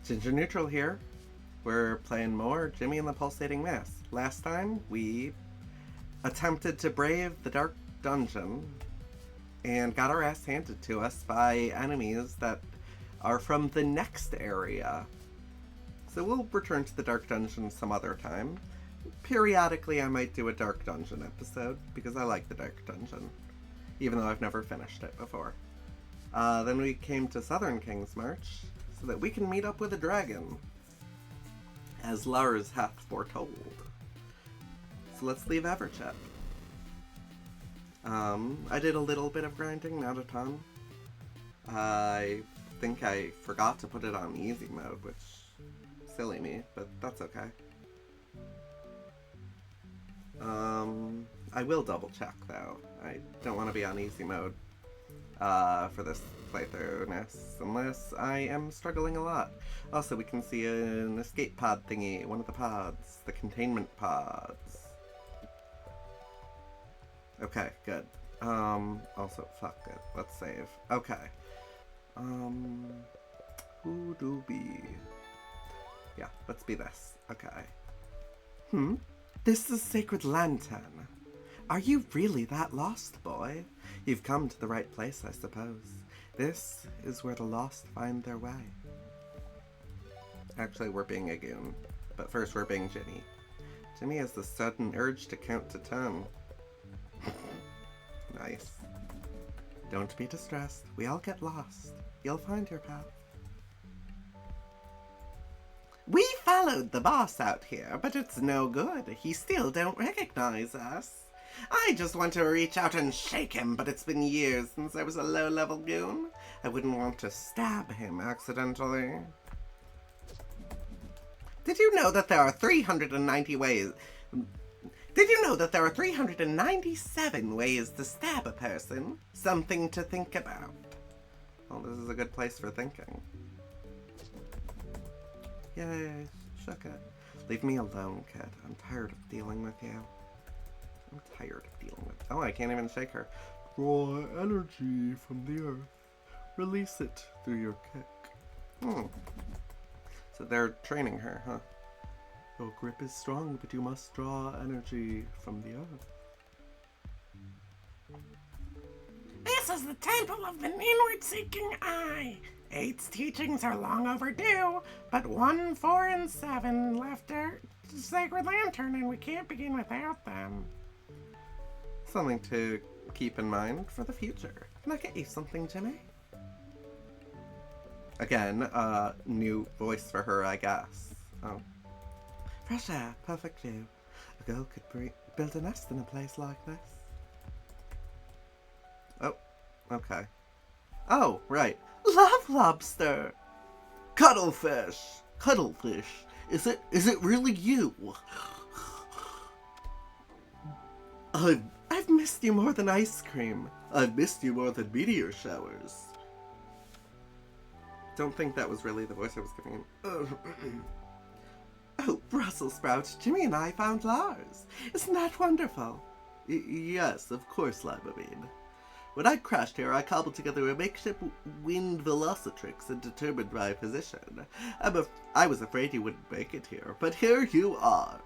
Ginger Neutral here. We're playing more Jimmy and the Pulsating Mass. Last time, we attempted to brave the Dark Dungeon and got our ass handed to us by enemies that are from the next area. So we'll return to the Dark Dungeon some other time. Periodically, I might do a Dark Dungeon episode, because I like the Dark Dungeon, even though I've never finished it before. Then we came to Southern King's March, so that we can meet up with a dragon, as Lars hath foretold. So let's leave Everchip. I did a little bit of grinding, not a ton. I think I forgot to put it on easy mode, which silly me, but that's okay. I will double check though. I don't want to be on easy mode for this playthrough-ness, unless I am struggling a lot. Also, we can see an escape pod thingy, one of the pods, the containment pods. Okay, good. Also, fuck it. Let's save. Okay. Who do be? Yeah, let's be this. Okay. This is Sacred Lantern. Are you really that lost, boy? You've come to the right place, I suppose. This is where the lost find their way. Actually, we're being a goon. But first, we're being Jimmy. Jimmy has the sudden urge to count to 10. Nice. Don't be distressed. We all get lost. You'll find your path. We followed the boss out here, but it's no good. He still don't recognize us. I just want to reach out and shake him, but it's been years since I was a low-level goon. I wouldn't want to stab him accidentally. Did you know that there are 390 ways... Did you know that there are 397 ways to stab a person? Something to think about. Well, this is a good place for thinking. Yay, shook it. Leave me alone, kid. I'm tired of dealing with you. I'm tired of dealing with... Oh, I can't even shake her. Draw energy from the earth. Release it through your kick. So they're training her, huh? Your grip is strong, but you must draw energy from the earth. This is the Temple of the Inward-Seeking Eye. 8's teachings are long overdue, but 1, 4, and 7 left our Sacred Lantern, and we can't begin without them. Something to keep in mind for the future. Can I get you something, Jimmy? Again, new voice for her, I guess. Oh. Fresh air, perfect view. A girl could build a nest in a place like this. Oh, okay. Oh, right. Love lobster! Cuttlefish! Cuttlefish! Is it really you? I've missed you more than ice cream. I've missed you more than meteor showers. Don't think that was really the voice I was giving him. Oh, Brussels sprouts, Jimmy and I found Lars. Isn't that wonderful? Yes, of course, Lamborghini. When I crashed here, I cobbled together a makeshift wind velocitrix and determined my position. I was afraid you wouldn't make it here, but here you are.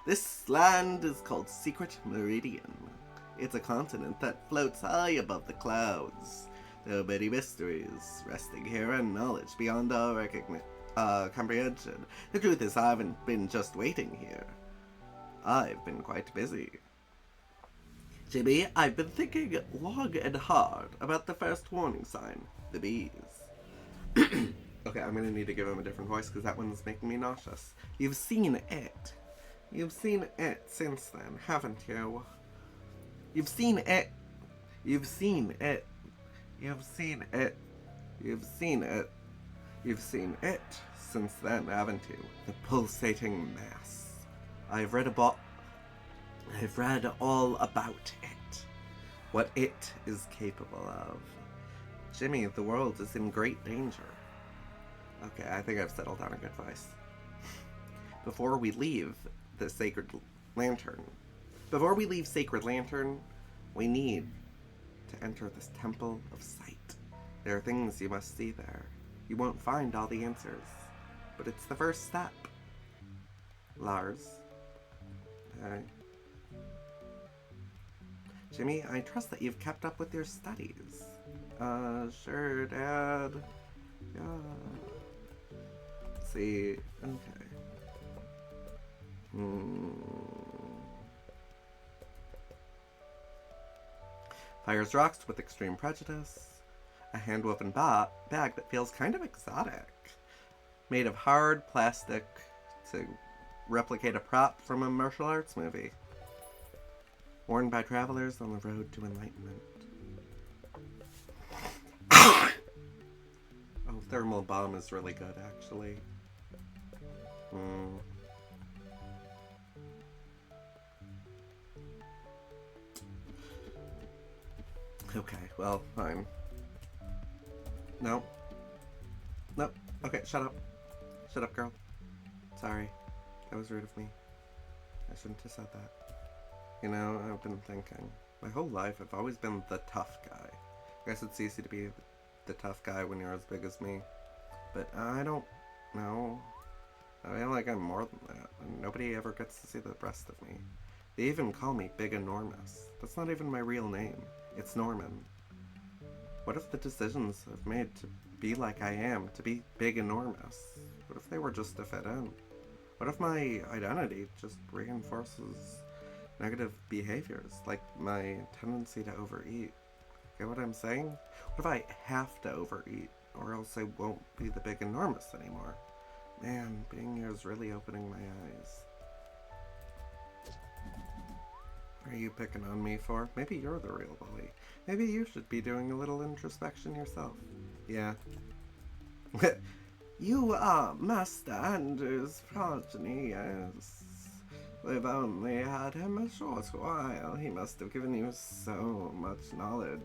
This land is called Secret Meridian. It's a continent that floats high above the clouds. There are many mysteries resting here and knowledge beyond our comprehension. The truth is, I haven't been just waiting here. I've been quite busy. Jimmy, I've been thinking long and hard about the first warning sign, the bees. Okay, I'm gonna need to give him a different voice because that one's making me nauseous. You've seen it. You've seen it since then, haven't you? You've seen it. You've seen it. You've seen it. You've seen it. You've seen it since then, haven't you? The Pulsating Mass. I've read all about it. What it is capable of. Jimmy, the world is in great danger. Okay, I think I've settled on a good voice. Before we leave the Sacred Lantern, we need to enter this Temple of Sight. There are things you must see there. You won't find all the answers. but it's the first step. Lars. Hey. Jimmy, I trust that you've kept up with your studies. Sure, Dad. Yeah. See, okay. Fires rocks with extreme prejudice. A hand-woven bag that feels kind of exotic. Made of hard plastic to replicate a prop from a martial arts movie. Worn by travelers on the road to enlightenment. Oh, thermal bomb is really good, actually. Okay, well, fine. No. Nope. Okay, shut up. Shut up, girl. Sorry. That was rude of me. I shouldn't have said that. You know, I've been thinking. My whole life, I've always been the tough guy. I guess it's easy to be the tough guy when you're as big as me. But I don't know. I feel like I'm more than that, and nobody ever gets to see the rest of me. They even call me Big Enormous. That's not even my real name. It's Norman. What if the decisions I've made to be like I am, to be big enormous, what if they were just to fit in? What if my identity just reinforces negative behaviors, like my tendency to overeat? Get what I'm saying? What if I have to overeat, or else I won't be the big enormous anymore? Man, being here is really opening my eyes. What are you picking on me for? Maybe you're the real bully. Maybe you should be doing a little introspection yourself. Yeah. You are Master Andrew's progeny, yes. We've only had him a short while. He must have given you so much knowledge.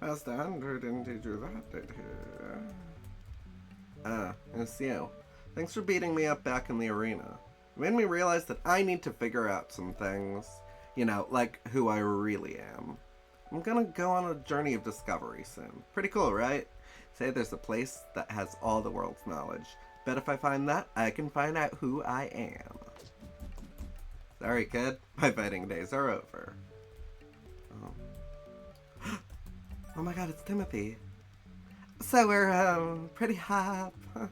Master Andrew didn't teach you that, did he? It's you. Thanks for beating me up back in the arena. It made me realize that I need to figure out some things. You know, like who I really am. I'm gonna go on a journey of discovery soon. Pretty cool, right? Say there's a place that has all the world's knowledge. Bet if I find that, I can find out who I am. Sorry, kid. My fighting days are over. Oh. Oh my god, it's Timothy. So we're, pretty high up.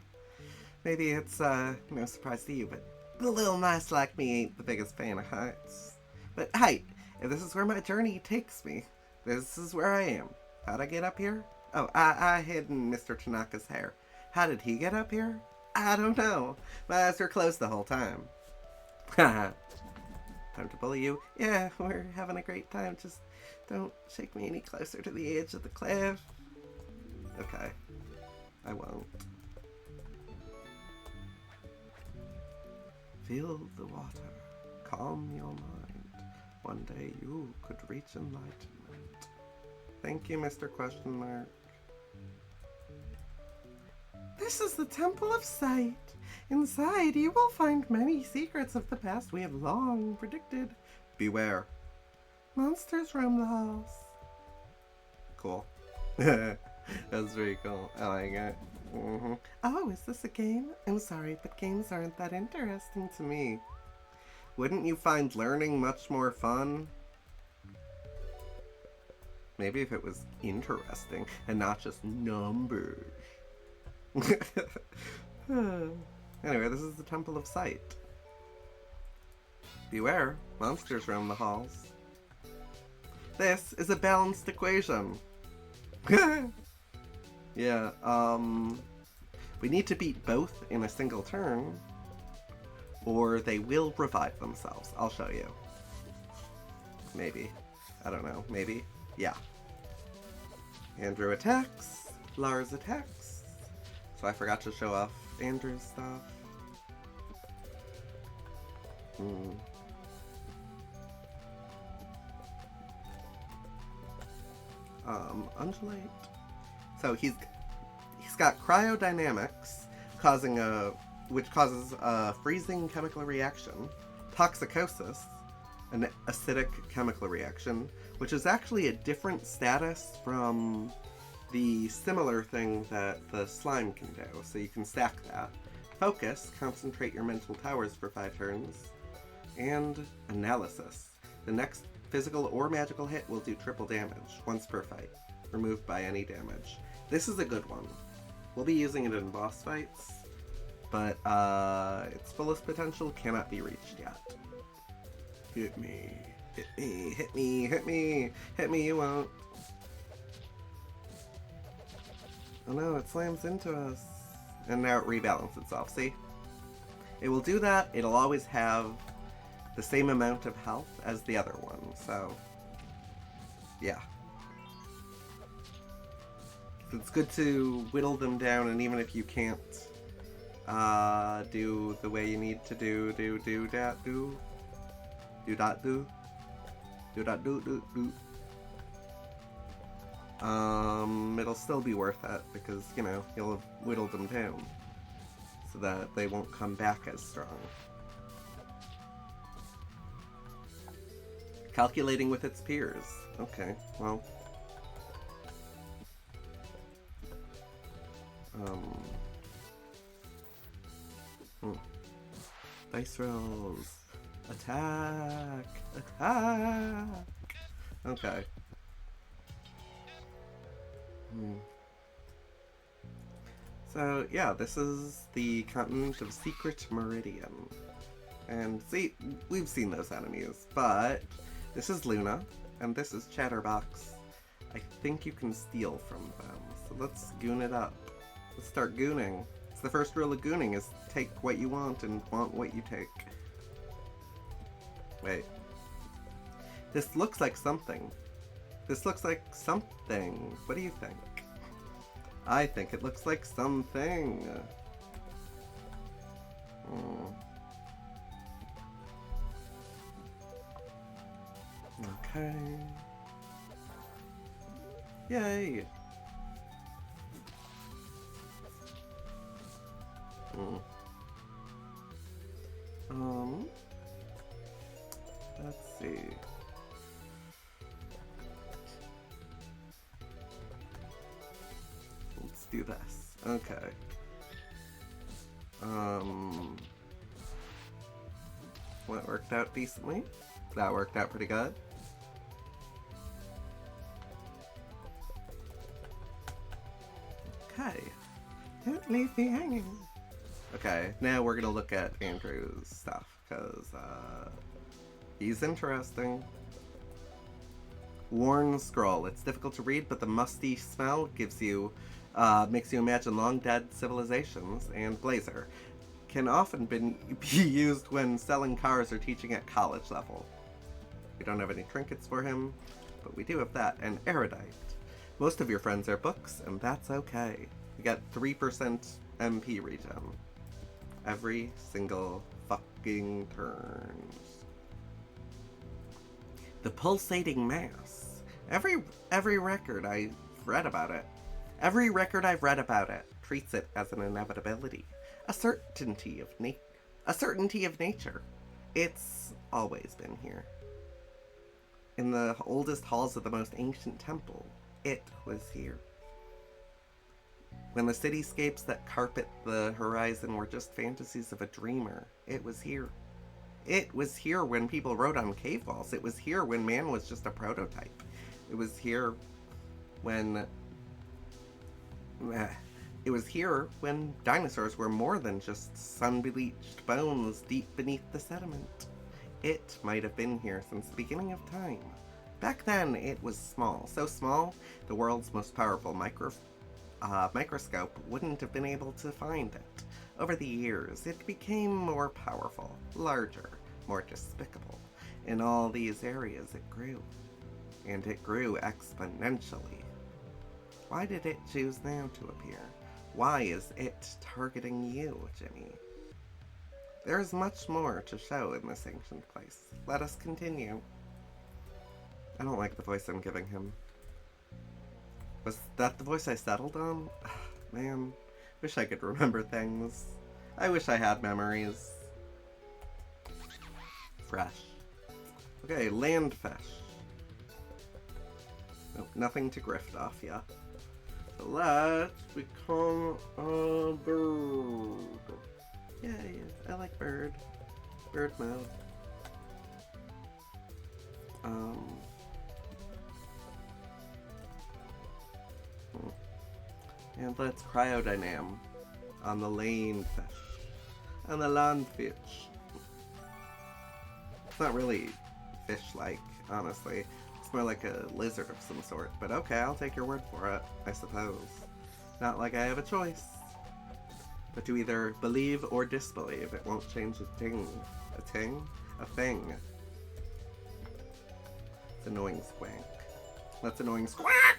Maybe it's, no surprise to you, but the little mice like me ain't the biggest fan of heights. But hey, if this is where my journey takes me, this is where I am. How'd I get up here? Oh, I hid in Mr. Tanaka's hair. How did he get up here? I don't know. My eyes were closed the whole time. Haha. Time to bully you? Yeah, we're having a great time. Just don't shake me any closer to the edge of the cliff. Okay. I won't. Feel the water. Calm your mind. One day you could reach enlightenment. Thank you, Mr. Question Mark. This is the Temple of Sight. Inside, you will find many secrets of the past we have long predicted. Beware. Monsters roam the halls. Cool. That's very cool. I like it. Mm-hmm. Oh, is this a game? I'm sorry, but games aren't that interesting to me. Wouldn't you find learning much more fun? Maybe if it was interesting and not just numbers. Anyway, this is the Temple of Sight. Beware, monsters roam the halls. This is a balanced equation. Yeah, we need to beat both in a single turn, or they will revive themselves. I'll show you. Maybe. I don't know. Maybe. Yeah. Andrew attacks. Lars attacks. So I forgot to show off Andrew's stuff. Undulate. So he's got cryodynamics, which causes a freezing chemical reaction, toxicosis, an acidic chemical reaction, which is actually a different status from the similar thing that the slime can do, so you can stack that. Focus, concentrate your mental towers for 5 turns. And Analysis. The next physical or magical hit will do triple damage, once per fight, removed by any damage. This is a good one. We'll be using it in boss fights, but its fullest potential cannot be reached yet. Hit me, hit me, hit me, hit me, hit me, you won't. Oh no, it slams into us. And now it rebalances itself, see? It will do that, it'll always have the same amount of health as the other one, so yeah. It's good to whittle them down, and even if you can't do the way you need to do that, it'll still be worth it because, you know, you'll have whittled them down so that they won't come back as strong. Calculating with its peers. Okay, well. Dice rolls. Attack! Attack! Okay. So, yeah, this is the continent of Secret Meridian. And see, we've seen those enemies, but this is Luna, and this is Chatterbox. I think you can steal from them, so let's goon it up. Let's start gooning. It's the first rule of gooning, is take what you want and want what you take. Wait. This looks like something. This looks like something. What do you think? I think it looks like something. Okay. Yay! Let's see. Let's do this. Okay. What worked out decently? That worked out pretty good. Okay. Don't leave me hanging. Okay, now we're gonna look at Andrew's stuff, because, he's interesting. Worn Scroll. It's difficult to read, but the musty smell gives you, makes you imagine long-dead civilizations, and Blazer. Can often be used when selling cars or teaching at college level. We don't have any trinkets for him, but we do have that, and Erudite. Most of your friends are books, and that's okay. You get 3% MP regen. Every single fucking turn. The Pulsating Mass. Every record I've read about it. Every record I've read about it treats it as an inevitability. A certainty of nature. It's always been here. In the oldest halls of the most ancient temple, it was here. When the cityscapes that carpet the horizon were just fantasies of a dreamer, it was here. It was here when people wrote on cave walls. It was here when man was just a prototype. It was here when... It was here when dinosaurs were more than just sun-bleached bones deep beneath the sediment. It might have been here since the beginning of time. Back then, it was small. So small, the world's most powerful microscope wouldn't have been able to find it. Over the years, it became more powerful, larger, more despicable. In all these areas, it grew. And it grew exponentially. Why did it choose now to appear? Why is it targeting you, Jimmy? There is much more to show in this ancient place. Let us continue. I don't like the voice I'm giving him. Was that the voice I settled on? Man, wish I could remember things. I wish I had memories. Fresh. Okay, land fish. Nope, nothing to grift off yet. Let's become a bird. Yay, I like bird. Bird mode. And let's cryodynam on the lane fish. On the land fish. It's not really fish-like, honestly. It's more like a lizard of some sort. But okay, I'll take your word for it, I suppose. Not like I have a choice. But to either believe or disbelieve, it won't change a thing. A thing? A thing. It's annoying squank. That's annoying squawk!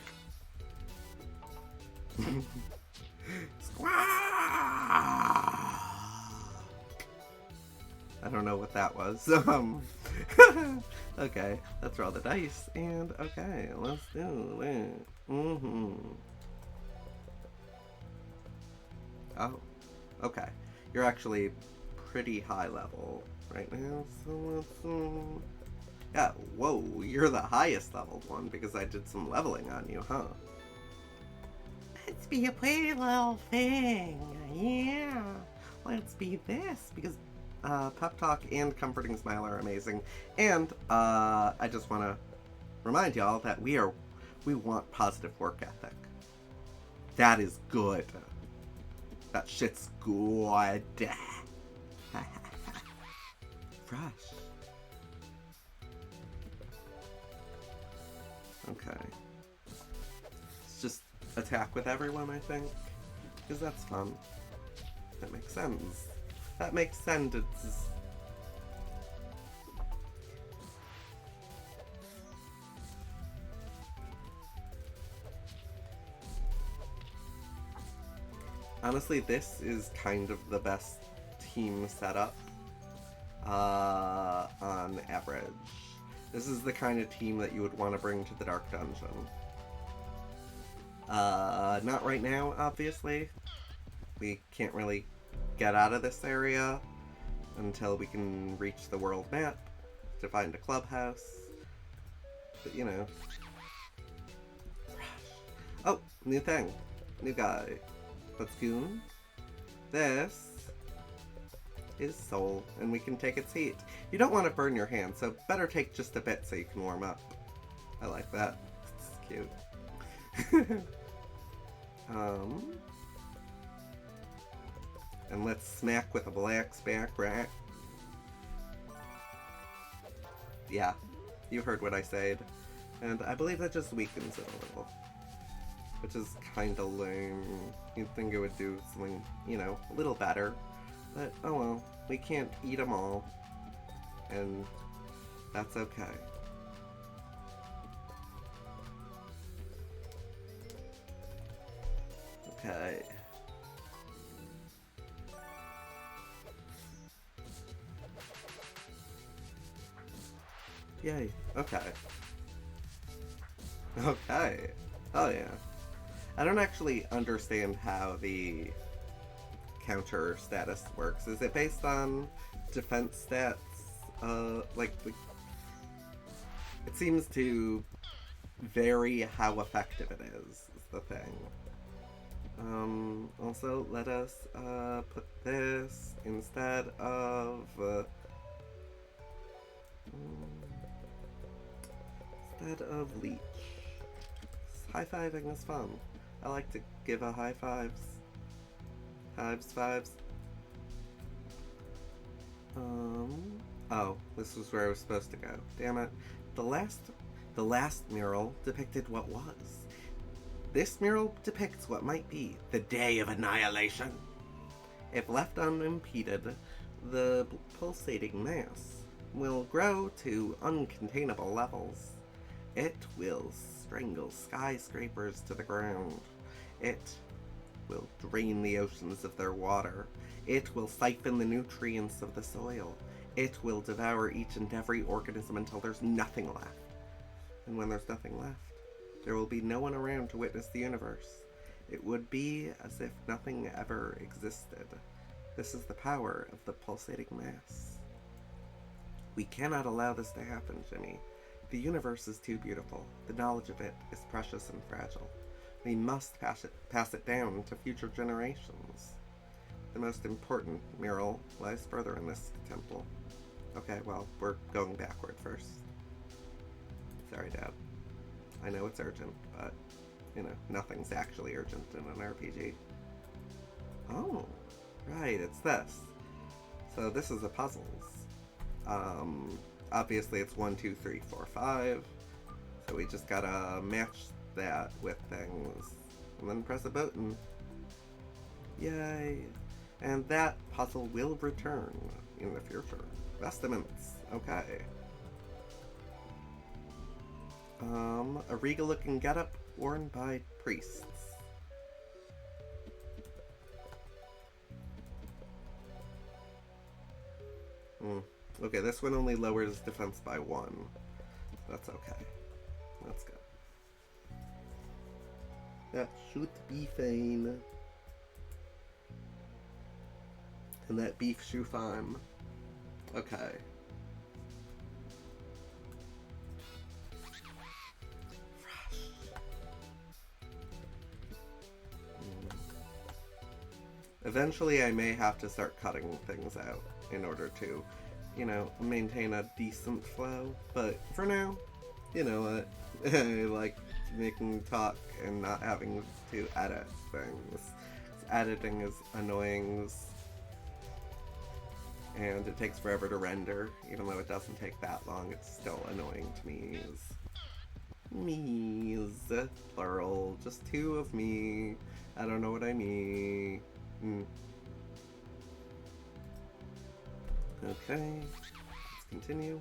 Squawk! I don't know what that was. Okay, let's roll the dice, and okay, let's do it. Oh, okay. You're actually pretty high level right now, so let's, yeah, whoa, you're the highest leveled one because I did some leveling on you, huh? Let's be a pretty little thing. Yeah. Let's be this because Pep Talk and Comforting Smile are amazing. And I just want to remind y'all that we want positive work ethic. That is good. That shit's good. Fresh. Okay. Let's just attack with everyone, I think. Because that's fun. That makes sense. That makes sense. Honestly, this is kind of the best team setup on average. This is the kind of team that you would want to bring to the Dark Dungeon. Not right now, obviously. We can't really get out of this area until we can reach the world map to find a clubhouse. But, you know. Oh, new thing. New guy. Let's go. This is soul, and we can take its heat. You don't want to burn your hand, so better take just a bit so you can warm up. I like that. It's cute. And let's smack with a black smack rat. Yeah, you heard what I said. And I believe that just weakens it a little. Which is kinda lame. You'd think it would do something, you know, a little better. But, oh well, we can't eat them all. And that's okay. Okay. Yay. Okay. Okay. Oh yeah. I don't actually understand how the counter status works. Is it based on defense stats? It seems to vary how effective it is the thing. Also, let us put this instead of leech. High-fiving is fun. I like to give a high fives. Fives. Oh, this was where I was supposed to go. Damn it. The last mural depicted what was. This mural depicts what might be the day of annihilation. If left unimpeded, the pulsating mass will grow to uncontainable levels. It will strangle skyscrapers to the ground. It will drain the oceans of their water. It will siphon the nutrients of the soil. It will devour each and every organism until there's nothing left. And when there's nothing left, there will be no one around to witness the universe. It would be as if nothing ever existed. This is the power of the pulsating mass. We cannot allow this to happen, Jimmy. The universe is too beautiful. The knowledge of it is precious and fragile. We must pass it down to future generations. The most important mural lies further in this temple. Okay, well, we're going backward first. Sorry, Dad. I know it's urgent, but, you know, nothing's actually urgent in an RPG. Oh, right, it's this. So this is a puzzles. Obviously it's 1, 2, 3, 4, 5. So we just gotta match that with things. And then press a button. Yay. And that puzzle will return in the future. Vestments. Okay. A regal-looking getup worn by priests. Okay, this one only lowers defense by 1. That's okay. That's good. That should be fine. And that beef shoe fine. Okay. Eventually I may have to start cutting things out in order to, you know, maintain a decent flow. But for now, you know what? I like making talk and not having to edit things. Editing is annoying, and it takes forever to render. Even though it doesn't take that long, it's still annoying to me. Me's, plural, just 2 of me. I don't know what I mean. Okay, let's continue.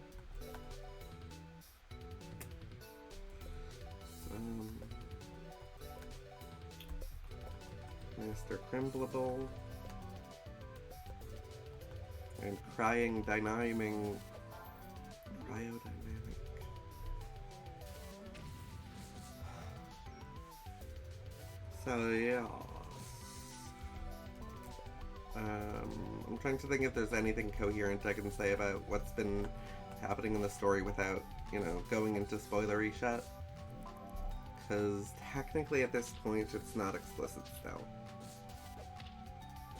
Master Crimblable. And Crying Dynaming. Cryodynamic. So, yeah. I'm trying to think if there's anything coherent I can say about what's been happening in the story without, you know, going into spoilery shit. Because technically at this point it's not explicit still.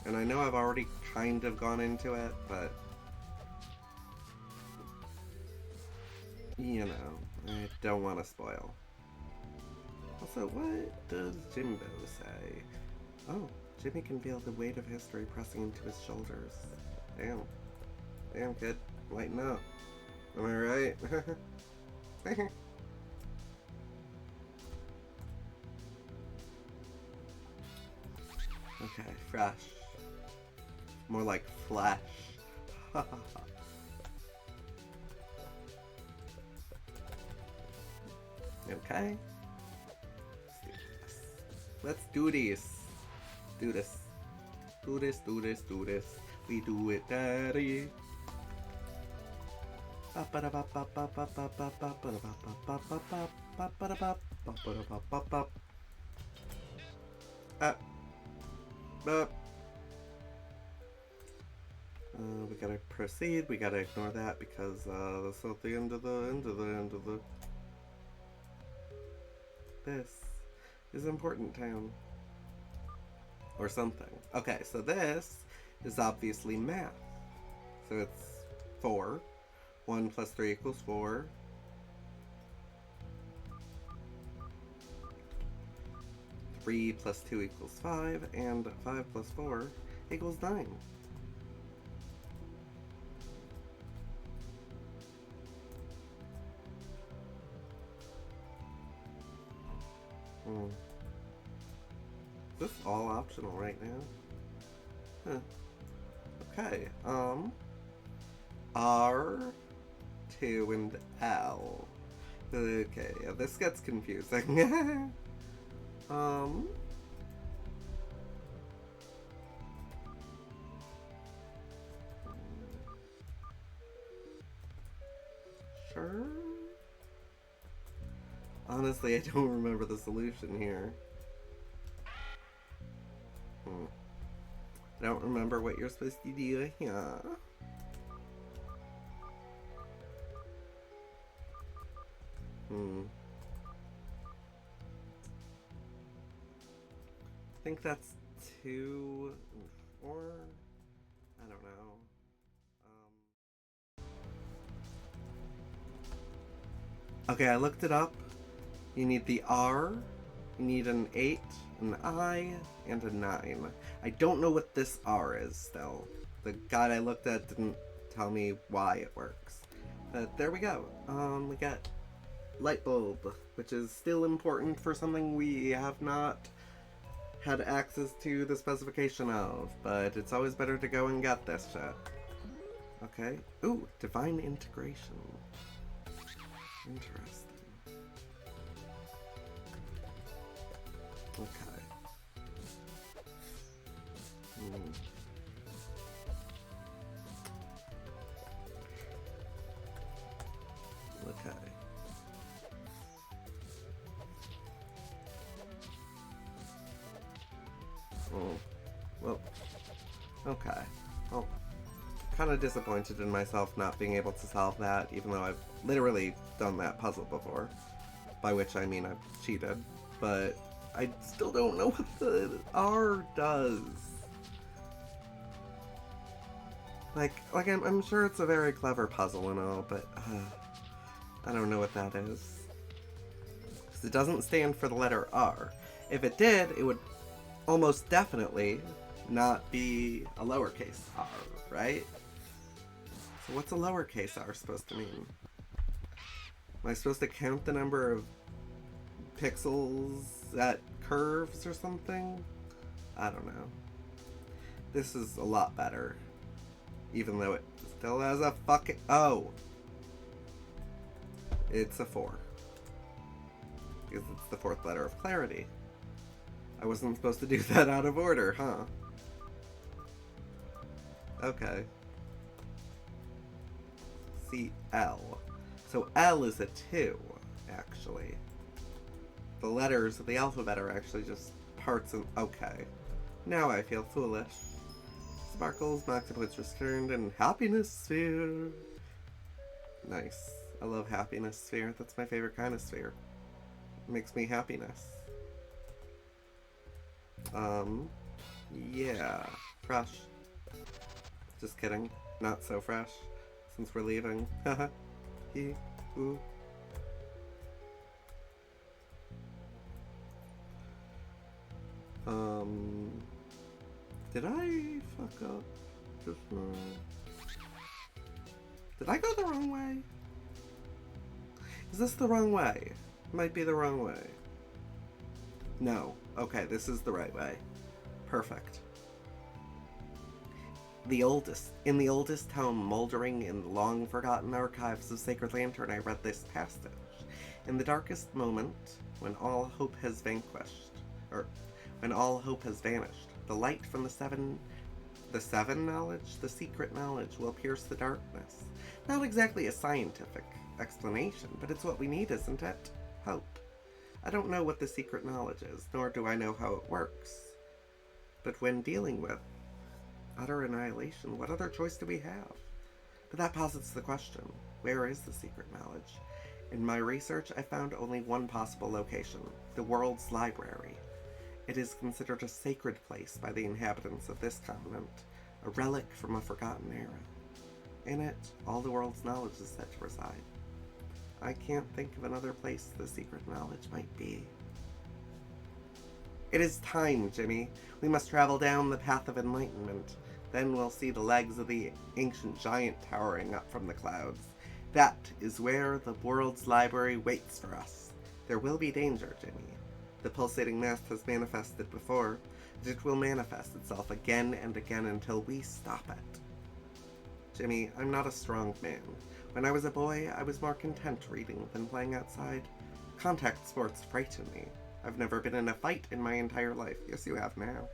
And I know I've already kind of gone into it, but you know, I don't want to spoil. Also, what does Jimbo say? Oh, Jimmy can feel the weight of history pressing into his shoulders. Damn. Damn, kid. Lighten up. Am I right? Okay, fresh. More like flesh. Okay. Let's do this. Do this. Do this, do this, do this. We do it, Daddy. We gotta proceed. We gotta ignore that because that's not the end of the. This is important town. Or something. Okay, so this is obviously math. So it's 4. 1 plus 3 equals 4. 3 plus 2 equals 5. And 5 plus 4 equals 9. Is this all optional right now? Huh. Okay, R, 2, and L. Okay, yeah, this gets confusing. Sure? Honestly, I don't remember the solution here. I don't remember what you're supposed to do here. think that's 2 or I don't know. Okay, I looked it up. You need the R, you need an 8, an I, and a 9. I don't know what this R is still. The guide I looked at didn't tell me why it works. But there we go. We got light bulb, which is still important for something we have not had access to the specification of, but it's always better to go and get this shit. Okay. Ooh, divine integration. Interesting. Okay. Okay. Well, okay. Well, kind of disappointed in myself not being able to solve that, even though I've literally done that puzzle before. By which I mean I've cheated. But I still don't know what the R does. Like I'm sure it's a very clever puzzle and all, but I don't know what that is. Because it doesn't stand for the letter R. If it did, it would almost definitely not be a lowercase r, right? So what's a lowercase r supposed to mean? Am I supposed to count the number of pixels at curves or something? I don't know. This is a lot better. Even though it still has a fucking... Oh! It's a 4. Because it's the 4th letter of clarity. I wasn't supposed to do that out of order, huh? Okay. C, L. So L is a 2, actually. The letters of the alphabet are actually just parts of... Okay. Now I feel foolish. Sparkles, max points returned, and happiness sphere. Nice. I love happiness sphere. That's my favorite kind of sphere. It makes me happiness. Yeah. Fresh. Just kidding. Not so fresh. Since we're leaving. Haha. He. Ooh. Did I fuck up just now? Did I go the wrong way? Is this the wrong way? Might be the wrong way. No. Okay, this is the right way. Perfect. In the oldest tome moldering in the long-forgotten archives of Sacred Lantern, I read this passage. In the darkest moment, when all hope has vanquished, or when all hope has vanished, the light from the seven knowledge, the secret knowledge, will pierce the darkness. Not exactly a scientific explanation, but it's what we need, isn't it? Hope. I don't know what the secret knowledge is, nor do I know how it works. But when dealing with utter annihilation, what other choice do we have? But that posits the question, where is the secret knowledge? In my research, I found only one possible location, the world's library. It is considered a sacred place by the inhabitants of this continent, a relic from a forgotten era. In it, all the world's knowledge is said to reside. I can't think of another place the secret knowledge might be. It is time, Jimmy. We must travel down the path of enlightenment. Then we'll see the legs of the ancient giant towering up from the clouds. That is where the world's library waits for us. There will be danger, Jimmy. The pulsating mass has manifested before, and it will manifest itself again and again until we stop it. Jimmy, I'm not a strong man. When I was a boy, I was more content reading than playing outside. Contact sports frighten me. I've never been in a fight in my entire life. Yes, you have now.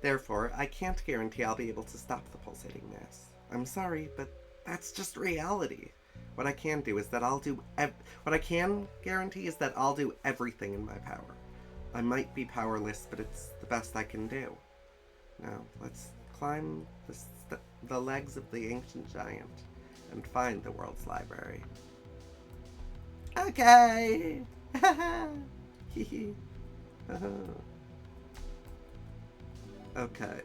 Therefore, I can't guarantee I'll be able to stop the pulsating mass. I'm sorry, but that's just reality. What I can do is that what I can guarantee is that I'll do everything in my power. I might be powerless, but it's the best I can do. Now, let's climb the legs of the ancient giant and find the world's library. Okay! Okay.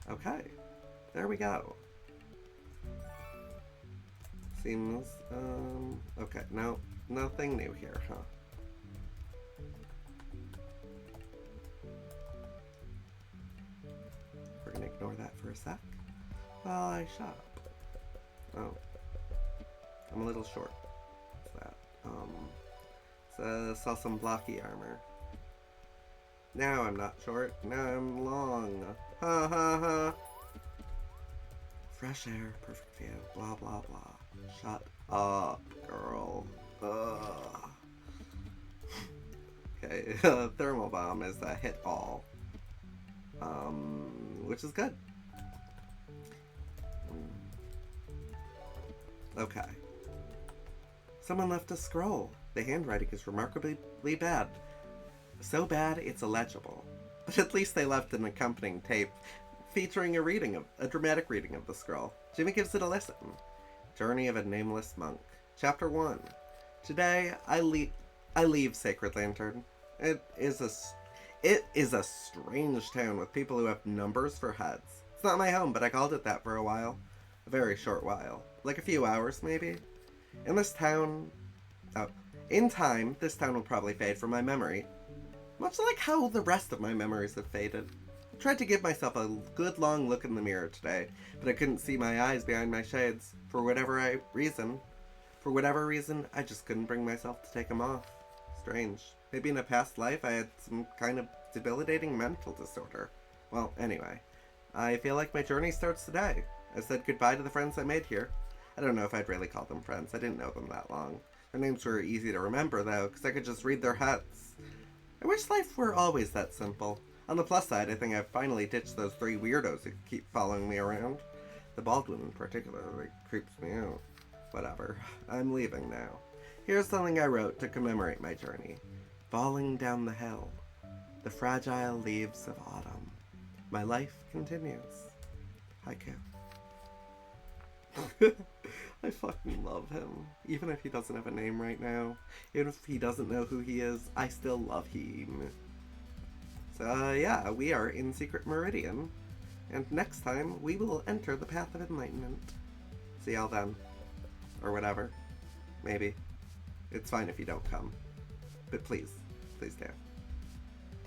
Okay. There we go. Seems, okay, no, nothing new here, huh? We're gonna ignore that for a sec while I shop. Oh. I'm a little short. What's that? Sell some blocky armor. Now I'm not short, now I'm long. Ha ha ha. Fresh air, perfect view, blah blah blah. Shut up, girl. Ugh. Okay, thermal bomb is a hit all. Which is good. Okay. Someone left a scroll. The handwriting is remarkably bad. So bad it's illegible. But at least they left an accompanying tape featuring a dramatic reading of the scroll. Jimmy gives it a listen. Journey of a Nameless Monk. Chapter 1. Today, I leave Sacred Lantern. It is a strange town with people who have numbers for heads. It's not my home, but I called it that for a while. A very short while. Like a few hours, maybe. In time, this town will probably fade from my memory. Much like how the rest of my memories have faded. I tried to give myself a good long look in the mirror today, but I couldn't see my eyes behind my shades. For whatever reason, I just couldn't bring myself to take them off. Strange. Maybe in a past life I had some kind of debilitating mental disorder. Well, anyway, I feel like my journey starts today. I said goodbye to the friends I made here. I don't know if I'd really call them friends. I didn't know them that long. Their names were easy to remember, though, because I could just read their heads. I wish life were always that simple. On the plus side, I think I've finally ditched those 3 weirdos who keep following me around. The bald one in particular, like, creeps me out. Whatever. I'm leaving now. Here's something I wrote to commemorate my journey. Falling down the hill. The fragile leaves of autumn. My life continues. Haiku. I fucking love him. Even if he doesn't have a name right now. Even if he doesn't know who he is, I still love him. So, yeah, we are in Secret Meridian. And next time, we will enter the Path of Enlightenment. See y'all then. Or whatever. Maybe. It's fine if you don't come. But please do.